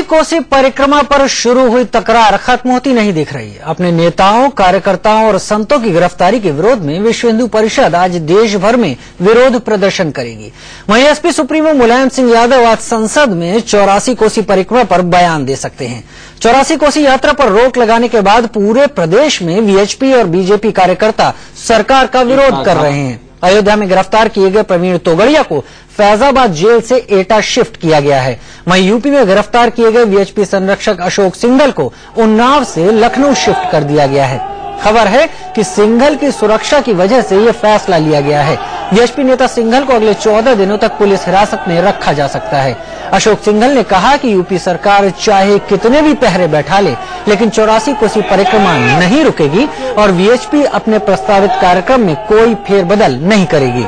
कोसी परिक्रमा पर शुरू हुई तकरार खत्म होती नहीं दिख रही है। अपने नेताओं, कार्यकर्ताओं और संतों की गिरफ्तारी के विरोध में विश्व हिंदू परिषद आज देश भर में विरोध प्रदर्शन करेगी। वहीं एसपी सुप्रीमो मुलायम सिंह यादव आज संसद में 84 कोसी परिक्रमा पर बयान दे सकते हैं। 84 कोसी यात्रा पर रोक लगाने के बाद पूरे प्रदेश में वीएचपी और बीजेपी कार्यकर्ता सरकार का विरोध कर रहे हैं। अयोध्या में गिरफ्तार किए गए प्रवीण तोगड़िया को फैजाबाद जेल से एटा शिफ्ट किया गया है। वहीं यूपी में गिरफ्तार किए गए वीएचपी संरक्षक अशोक सिंघल को उन्नाव से लखनऊ शिफ्ट कर दिया गया है। खबर है कि सिंघल की सुरक्षा की वजह से यह फैसला लिया गया है। वीएचपी नेता सिंघल को अगले 14 दिनों तक पुलिस हिरासत में रखा जा सकता है। अशोक सिंघल ने कहा कि यूपी सरकार चाहे कितने भी पहरे बैठा ले, लेकिन 84 कोसी परिक्रमा नहीं रुकेगी और वीएचपी अपने प्रस्तावित कार्यक्रम में कोई फेरबदल नहीं करेगी।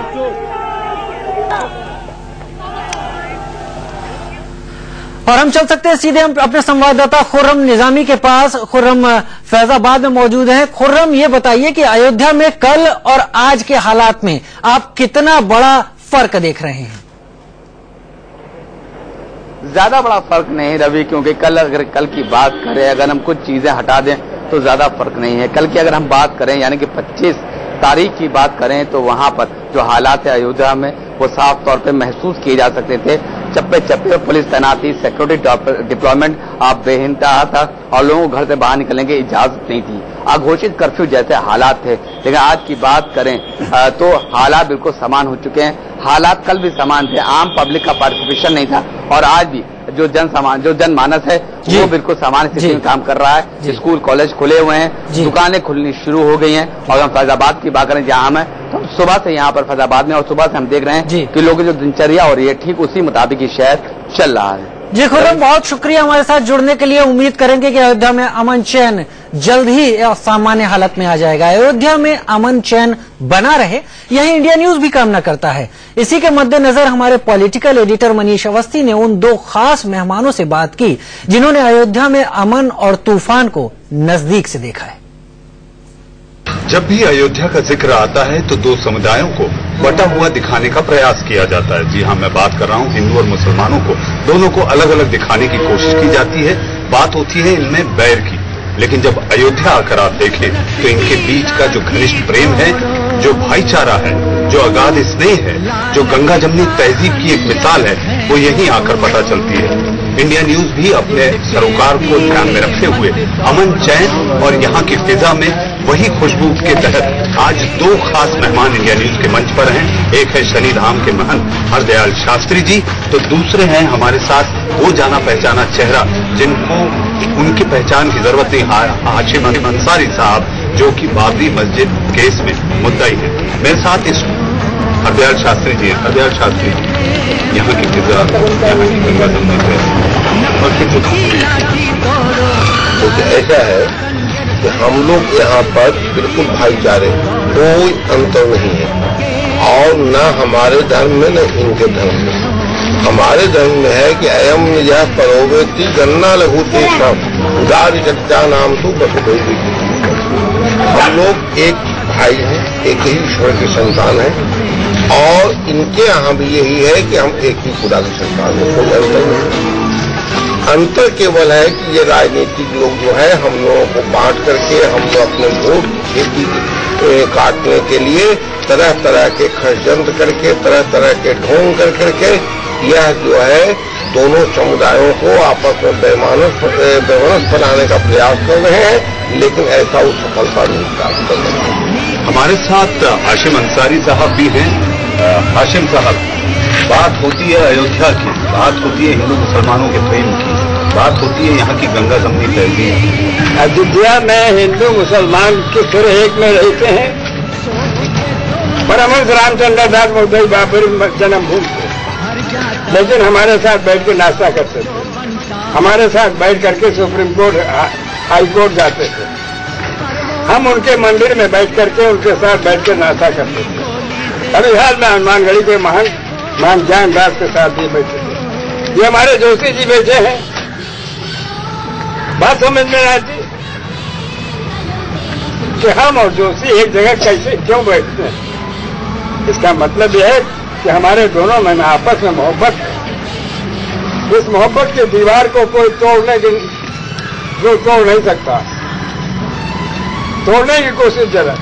और हम चल सकते हैं सीधे हम अपने संवाददाता खुर्रम निजामी के पास। खुर्रम फैजाबाद में मौजूद हैं। खुर्रम, ये बताइए कि अयोध्या में कल और आज के हालात में आप कितना बड़ा फर्क देख रहे हैं? ज्यादा बड़ा फर्क नहीं रवि, क्योंकि कल की बात करें, अगर हम कुछ चीजें हटा दें तो ज्यादा फर्क नहीं है। कल की अगर हम बात करें यानी कि 25 तारीख की बात करें तो वहां पर जो हालात है अयोध्या में वो साफ तौर पे महसूस किए जा सकते थे। चप्पे चप्पे पर पुलिस तैनाती, सिक्योरिटी डिप्लॉयमेंट आप बेहिंता था और लोगों को घर से बाहर निकलने की इजाजत नहीं थी। अघोषित कर्फ्यू जैसे हालात थे। लेकिन आज की बात करें तो हालात बिल्कुल समान हो चुके हैं। हालात कल भी समान थे, आम पब्लिक का पार्टिसिपेशन नहीं था और आज भी जो जनमानस है वो बिल्कुल सामान्य स्थिति में काम कर रहा है। स्कूल कॉलेज खुले हुए हैं, दुकानें खुलनी शुरू हो गई हैं। और हम फैजाबाद की बात करें जहां हम हैं तो सुबह से यहाँ पर फैजाबाद में और सुबह से हम देख रहे हैं कि लोगों की जो दिनचर्या हो रही है ठीक उसी मुताबिक ही शहर चल रहा है। जी खुर्रम, बहुत शुक्रिया हमारे साथ जुड़ने के लिए। उम्मीद करेंगे कि अयोध्या में अमन चैन जल्द ही सामान्य हालत में आ जाएगा। अयोध्या में अमन चैन बना रहे, यही इंडिया न्यूज भी कामना करता है। इसी के मद्देनजर हमारे पॉलिटिकल एडिटर मनीष अवस्थी ने उन 2 खास मेहमानों से बात की जिन्होंने अयोध्या में अमन और तूफान को नजदीक से देखा है। जब भी अयोध्या का जिक्र आता है तो 2 समुदायों को बटा हुआ दिखाने का प्रयास किया जाता है। जी हाँ, मैं बात कर रहा हूँ हिंदू और मुसलमानों को, दोनों को अलग अलग दिखाने की कोशिश की जाती है। बात होती है इनमें बैर की। लेकिन जब अयोध्या आकर आप देखें तो इनके बीच का जो घनिष्ठ प्रेम है, जो भाईचारा है, जो अगाध स्नेह है, जो गंगा जमनी तहजीब की एक मिसाल है, वो यहीं आकर पता चलती है। इंडिया न्यूज भी अपने सरोकार को ध्यान में रखते हुए अमन चैन और यहाँ की फिजा में वही खुशबू के तहत आज 2 खास मेहमान इंडिया न्यूज के मंच पर हैं। एक है शनिधाम के महंत हरदयाल शास्त्री जी, तो दूसरे हैं हमारे साथ वो जाना पहचाना चेहरा जिनको उनकी पहचान की जरूरत नहीं, हाशिम अंसारी साहब, जो कि बाबरी मस्जिद केस में मुद्दाई है। मेरे साथ इस हरदयाल शास्त्री जी हैं। हरदयाल शास्त्री जी, यहाँ की फिजा, यहाँ की गंगा जमुनी और फिर तो ऐसा है कि हम लोग यहाँ पर बिल्कुल भाईचारे, कोई अंतर नहीं है और न हमारे धर्म में न इनके धर्म में। हमारे धर्म में है कि अयम यह परोवेती गन्ना लघु देशम उदारी चर्चा नाम तो बसुदेवी। हम लोग एक भाई हैं, एक ही ईश्वर की संतान है और इनके यहाँ भी यही है कि हम एक ही खुदा की संतान है। कोई अंतर नहीं। अंतर केवल है कि ये राजनीतिक लोग जो है हम लोगों को बांट करके हम लोग अपने वोट खेती काटने के लिए तरह तरह के षड्यंत्र करके, तरह तरह के ढोंग कर करके यह जो है दोनों समुदायों को आपस में बेमानस बनाने का प्रयास कर रहे हैं, लेकिन ऐसा वो सफलता नहीं प्राप्त कर रहे हैं। हमारे साथ हाशिम अंसारी साहब भी हैं। हाशिम साहब, बात होती है अयोध्या की, बात होती है हिंदू मुसलमानों के प्रेम की, बात होती है यहाँ की गंगा जमुनी तहजीब। अयोध्या में हिंदू मुसलमान किस तरह एक में रहते हैं। परमहंस रामचंद्र दास मुद्दई बाबरी जन्मभूमि, लेकिन हमारे साथ बैठ के नाश्ता करते थे, हमारे साथ बैठ करके सुप्रीम कोर्ट, हाई कोर्ट जाते थे। हम उनके मंदिर में बैठ करके उनके साथ बैठ कर नाश्ता करते थे। अभी हाल में हनुमानगढ़ी के महंत मान ज्ञान दास के साथ भी बैठे थे। ये हमारे जोशी जी बैठे हैं। बात समझ में आती कि हम और जोशी एक जगह कैसे क्यों बैठते हैं। इसका मतलब यह है कि हमारे दोनों में आपस में मोहब्बत है। इस मोहब्बत की दीवार को कोई तोड़ नहीं सकता। तोड़ने की कोशिश जरा,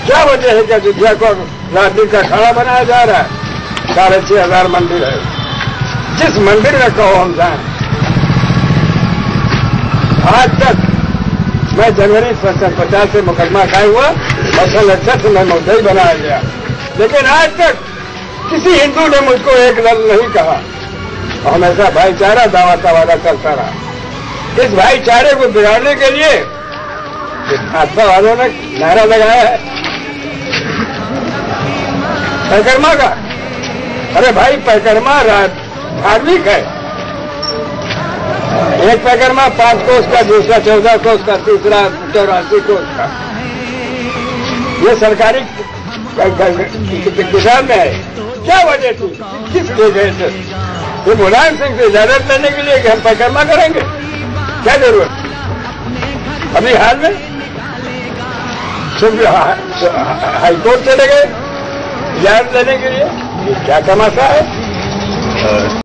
क्या वजह है कि अयोध्या को राजनीति का अखाड़ा बनाया जा रहा है? 6,500 मंदिर है, जिस मंदिर में कहो हम जाएं। आज तक मैं जनवरी 50 से मुकदमा खाया हुआ और सन 61 में मुद्दई बनाया गया, लेकिन आज तक किसी हिंदू ने मुझको एक लफ्ज नहीं कहा। हमेशा भाईचारा दावा वादा करता रहा। इस भाईचारे को बिगाड़ने के लिए भाजपा वालों ने नारा लगाया है परिक्रमा का। अरे भाई, परिक्रमा धार्मिक है। एक परिक्रमा 5 कोस का, दूसरा 14 कोस का, तीसरा 84 कोस का। ये सरकारी किसान में है। क्या वजह थी? किस लिए गए थे? ये मुलायम सिंह से इजाजत लेने के लिए कि हम परिक्रमा करेंगे? क्या जरूरत? अभी हाल में सिर्फ हाईकोर्ट चले गए इजाजत लेने के लिए। क्या तमाशा है?